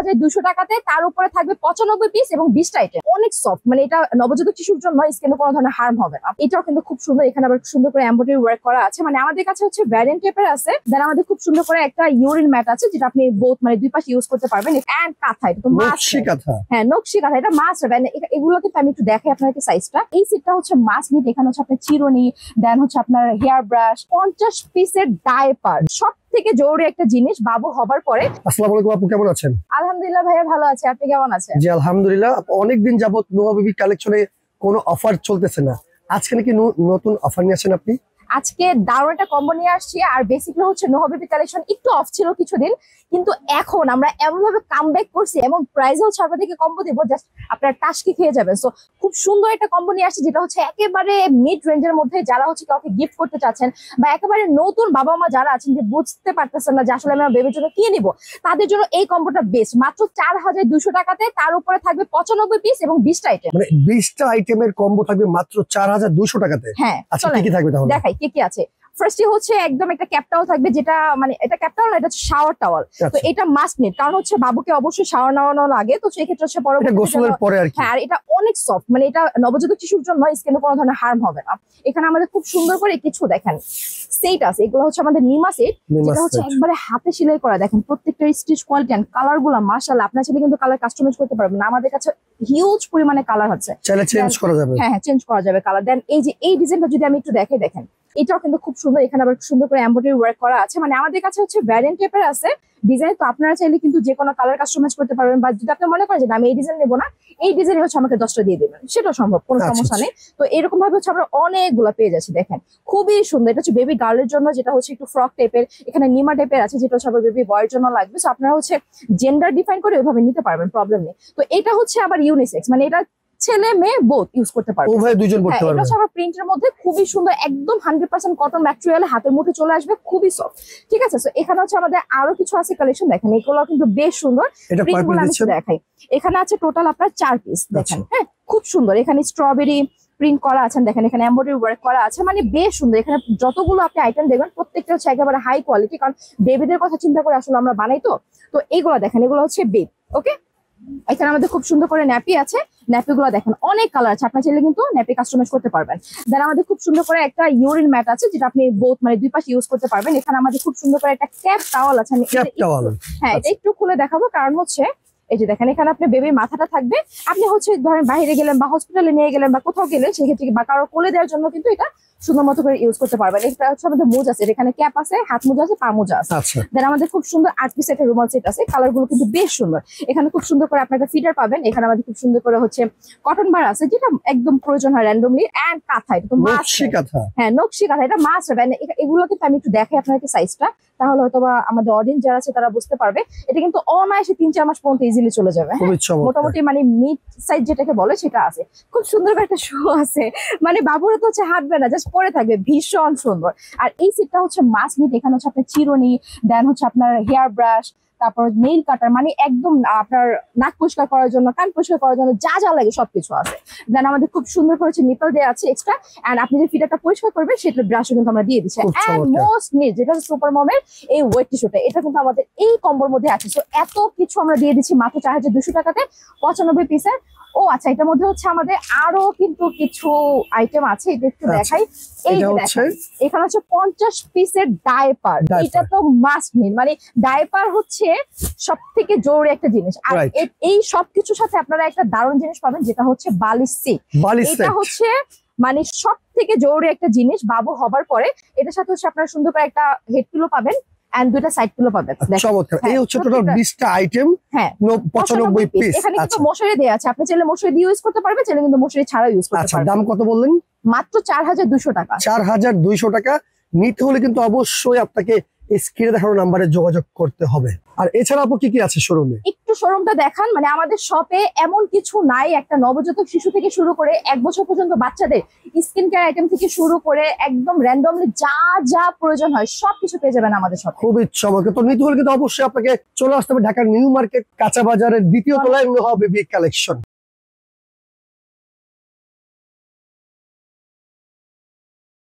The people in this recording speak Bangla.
4200 টাকাতে, তার উপরে থাকবে 95 পিস এবং 20টা আইটেম। অনেক সফট, মানে এটা নবজাতক শিশুর জন্য স্কিনে কোনো ধরনের হার্ম হবে না। এটাও কিন্তু খুব সুন্দর, এখানে আবার সুন্দর করে এমব্রয়ডারি ওয়ার্ক করা আছে। মানে আমাদের কাছে হচ্ছে ভ্যারিয়েন্ট টাইপের আছে, দেন আমাদের খুব সুন্দর করে একটা ইউরিন ম্যাট আছে যেটা আপনি বোথ মানে দুই পাশে ইউজ করতে পারবেন। এন্ড কাঁথা, এটা তো মাস্ট। হ্যাঁ, নকশি কাঁথা, এটা মাস্ট হবে। এগুলো কিন্তু আমি একটু দেখাই আপনাকে সাইজটা। এই সেটটা হচ্ছে মাস্ট নিট। এখানে হচ্ছে আপনার চিরুনি, দেন হচ্ছে আপনার হেয়ার ব্রাশ, 50 পিসের ডায়পার, সব থেকে জরুরি একটা জিনিস বাবু হবার পরে। আসসালামু আলাইকুম আপু, কেমন আছেন? আলহামদুলিল্লাহ ভাইয়া, ভালো আছে, আপনি কেমন আছেন? জি আলহামদুলিল্লাহ। অনেকদিন যাবত নোহা বেবি কালেকশনে কোনো অফার চলতেছে না, আজকে নাকি নতুন অফার নিয়ে আসেন আপনি? আজকে দারুণ একটা কম্বো নিয়ে আসছি। আর বেসিক্যালি হচ্ছে নোহা বেবি কালেকশন একটু অফ ছিল কিছুদিন, কিন্তু এখন আমরা এমন ভাবে কামব্যাক করছি, এমন প্রাইসেও ছাড়বা থেকে কম্বো দিব, জাস্ট আপনার টাস্কি খেয়ে যাবেন। সো খুব সুন্দর একটা কম্বো নিয়ে আসছি, যেটা হচ্ছে একেবারে মিড রেঞ্জের মধ্যে। যারা হচ্ছে কাউকে গিফট করতে চাচ্ছেন, বা একেবারে নতুন বাবা মা যারা আছেন যে বুঝতে পারতেছেন না যে আসলে আমরা বেবির জন্য কি নিব, তাদের জন্য এই কম্বোটা বেস্ট। মাত্র 4200 টাকাতে, তার উপরে থাকবে 95 পিস এবং 20টা আইটেম। মানে 20টা আইটেমের কম্বো থাকবে মাত্র 4200 টাকাতে। হ্যাঁ, আচ্ছা কি কি থাকবে তাহলে দেখাই কি কি আছে। ফার্স্টে হচ্ছে একদম একটা ক্যাপ টাওয়াল থাকবে, যেটা মানে এটা ক্যাপ টাওয়াল না, এটা হচ্ছে শাওয়ার টাওয়াল। তো এটা মাস্ট নিড, কারণ হচ্ছে বাবুকে অবশ্যই শাওয়ার নেওয়ানো লাগে। তো সেই ক্ষেত্রে হচ্ছে গোসলের পরে আর কি। হ্যাঁ, আর এটা অনেক সফট, মানে এটা নবজাতক শিশুর জন্য স্কিনে কোনো ধরনের হার্ম হবে না। এখানে আমাদের খুব সুন্দর করে কিছু দেখেন সেট আছে। এগুলো হচ্ছে আমাদের নিমা সেট, যেটা হচ্ছে একবারে হাতে সেলাই করা। দেখেন প্রত্যেকটা স্টিচ কোয়ালিটি এন্ড কালার গুলা মাশাআল্লাহ। আপনার ছেলে কিন্তু কালার কাস্টমাইজ করতে পারবেন। আমাদের কাছে হিউজ পরিমাণে কালার আছে, চাইলে চেঞ্জ করা যাবে। হ্যাঁ হ্যাঁ, চেঞ্জ করা যাবে কালার। দেন এই যে এই ডিজাইনটা যদি আমি একটু দেখাই, দেখেন এটাও কিন্তু খুব সুন্দর। এখানে আবার সুন্দর করে এমব্রয়ডারি ওয়ার্ক করা আছে। মানে আমাদের কাছে হচ্ছে ভ্যারিয়েন্ট টাইপের আছে ডিজাইন। তো আপনারা চাইলে কিন্তু যে কোনো কালার কাস্টমাইজ করতে পারবেন, বা যদি আপনি মনে করেন যে আমি এই ডিজাইন নেবো না, এই ডিজাইন হচ্ছে আমাকে 10টা দিয়ে দেবেন, সেটা সম্ভব, কোনো সমস্যা নেই। তো এরকম ভাবে হচ্ছে আমরা অনেকগুলো পেয়ে যাচ্ছি। দেখেন খুবই সুন্দর। এটা হচ্ছে বেবি গার্লের জন্য, যেটা হচ্ছে একটু ফ্রক টাইপের। এখানে নিমা টাইপের আছে, যেটা হচ্ছে আবার বেবি বয়ের জন্য লাগবে। তো আপনারা হচ্ছে জেন্ডার ডিফাইন করে ওইভাবে নিতে পারবেন, প্রবলেম নেই। তো এটা হচ্ছে আবার ইউনিসেক্স, মানে এটা ছেলে মেয়ে বোথ ইউজ করতে পারবে, উভয় দুইজন পড়তে পারবে। এটা হচ্ছে আবার প্রিন্টের মধ্যে খুবই সুন্দর, একদম 100% কটন ম্যাটেরিয়াল, হাতের মুঠে চলে আসবে, খুবই সফট। ঠিক আছে, তো এখানে হচ্ছে আমাদের আরো কিছু আছে কালেকশন। দেখেন এগুলো কিন্তু বেশ সুন্দর। প্রিন্টগুলো আমি দেখাই। এখানে আছে টোটাল আপনার 4 পিস। দেখেন হ্যাঁ, খুব সুন্দর। এখানে স্ট্রবেরি প্রিন্ট করা আছে, দেখেন এখানে এমব্রয়ডারি ওয়ার্ক করা আছে, মানে বেশ সুন্দর। এখানে যতগুলো আপনি আইটেম দেখবেন প্রত্যেকটা হচ্ছে একেবারে হাই কোয়ালিটি, কারণ বেবিদের কথা চিন্তা করে আসলে আমরা বানাই। তো এইগুলো দেখেন, এগুলো হচ্ছে বেব। ওকে, এখানে আমাদের খুব সুন্দর করে ন্যাপি আছে। ন্যাপি গুলো দেখেন অনেক কালার আছে, আপনার চাইলে কিন্তু ন্যাপি কাস্টমাইজ করতে পারবেন। দেন আমাদের খুব সুন্দর করে একটা ইউরিন ম্যাট আছে, যেটা আপনি বোথ মানে দুই পাশে ইউজ করতে পারবেন। এখানে আমাদের খুব সুন্দর করে একটা ক্যাপ টাওয়াল আছে। হ্যাঁ, এটা একটু খুলে দেখাবো, কারণ হচ্ছে এই যে দেখেন এখানে আপনার বেবির মাথাটা থাকবে। আপনি হচ্ছে ধরেন বাইরে গেলেন বা হসপিটালে নিয়ে গেলেন বা কোথাও গেলেন, সেক্ষেত্রে বা কারো কোলে দেওয়ার জন্য কিন্তু এটা সুন্দর মতো করে ইউজ করতে পারবেন। এটা হচ্ছে আমাদের মোজা আছে, এখানে ক্যাপ আছে, হাত মোজা আছে, পা মোজা আছে। দেন আমাদের খুব সুন্দর 8 পিস একটা রুমাল সেট আছে, কালার গুলো কিন্তু বেশ সুন্দর। এখানে খুব সুন্দর করে আপনার একটা ফিডার পাবেন। এখানে আমাদের খুব সুন্দর করে হচ্ছে কটন বার আছে, যেটা একদম প্রয়োজন হয় র্যান্ডমলি। এন্ড কাঁথা, এটা তো নকশি কাঁথা। হ্যাঁ, নকশি কাঁথা, এটা মাস্ট হবে। এগুলো কিন্তু আমি একটু দেখাই আপনাকে সাইজটা, তাহলে হয়তো বা আমাদের অডিয়েন্স যারা আছে তারা বুঝতে পারবে। এটা কিন্তু অনায়াসে 3-4 মাস পর্যন্ত ইজিলি চলে যাবে। মোটামুটি মানে মিড সাইজ যেটাকে বলে সেটা আছে। খুব সুন্দর একটা শু আছে, মানে বাবুরা তো হচ্ছে হাঁটবে না, জাস্ট পরে থাকবে, ভীষণ সুন্দর। আর এই সেটটা হচ্ছে মাস্ট নিট। এখানে হচ্ছে আপনার চিরুনি, দেন হচ্ছে আপনার হেয়ার ব্রাশ, তারপর নেইল কাটার, মানে একদম আপনার নাক পরিষ্কার করার জন্য, কান পরিষ্কার করার জন্য যা যা লাগে সবকিছু আছে। দেন আমাদের খুব সুন্দর করে হচ্ছে নিপল দেওয়া আছে এক্সট্রা। এন্ড আপনি যে ফিটারটা পরিষ্কার করবেন সেটার ব্রাশও কিন্তু আমরা দিয়ে দিচ্ছি। এন্ড মোস্ট নিট, যেটা হচ্ছে সুপার মমের এই ওয়েট টিস্যুটা, এটা কিন্তু আমাদের এই কম্বোর মধ্যে আছে। তো এত কিছু আমরা দিয়ে দিচ্ছি মাত্র 4200 টাকাতে, 95 পিসের। ও আচ্ছা, এটার মধ্যে হচ্ছে আমাদের আরো কিন্তু কিছু আইটেম আছে, এটা একটু দেখাই। এই এখানে হচ্ছে 50 পিসের ডায়পার। এটা তো মাস্ট নিড, মানে ডায়পার হচ্ছে সব থেকে জরুরি একটা জিনিস। আর এই সবকিছুর সাথে আপনারা একটা দারুণ জিনিস পাবেন, যেটা হচ্ছে বালিশ সেট। এটা হচ্ছে মানে সব থেকে জরুরি একটা জিনিস বাবু হবার পরে। এটার সাথে হচ্ছে আপনারা সুন্দর করে একটা হেড পিলো পাবেন, এন্ড দুইটা সাইড পিলো পাবেন। চমৎকার। এই হচ্ছে টোটাল 20টা আইটেম। হ্যাঁ, 95 পিস। এখানে কিন্তু মশারি দেয়া আছে, আপনি চাইলে মশারি দিয়ে ইউজ করতে পারবেন, চাইলে কিন্তু মশারি ছাড়া ইউজ করতে পারবেন। দাম কত বললেন? মাত্র 4200 টাকা। 4200 টাকা নিতে হলে কিন্তু অবশ্যই আপনাকে স্ক্রিনে দেখানো নাম্বারে যোগাযোগ করতে হবে। আর এছাড়া আপু কি কি আছে শোরুমে? একটু শোরুমটা দেখান। মানে আমাদের শপে এমন কিছু নাই, একটা নবজাতক শিশু থেকে শুরু করে 1 বছর পর্যন্ত বাচ্চাদের স্কিন কেয়ার আইটেম থেকে শুরু করে একদম র্যান্ডমলি যা যা প্রয়োজন হয় সবকিছু পেয়ে যাবেন আমাদের শপে। খুবই চমৎকার। তো নিতে হলে কিন্তু অবশ্যই আপনাকে চলে আসতে হবে ঢাকার নিউ মার্কেট কাঁচা বাজারের 2য় তলায় নোহা বেবি কালেকশন।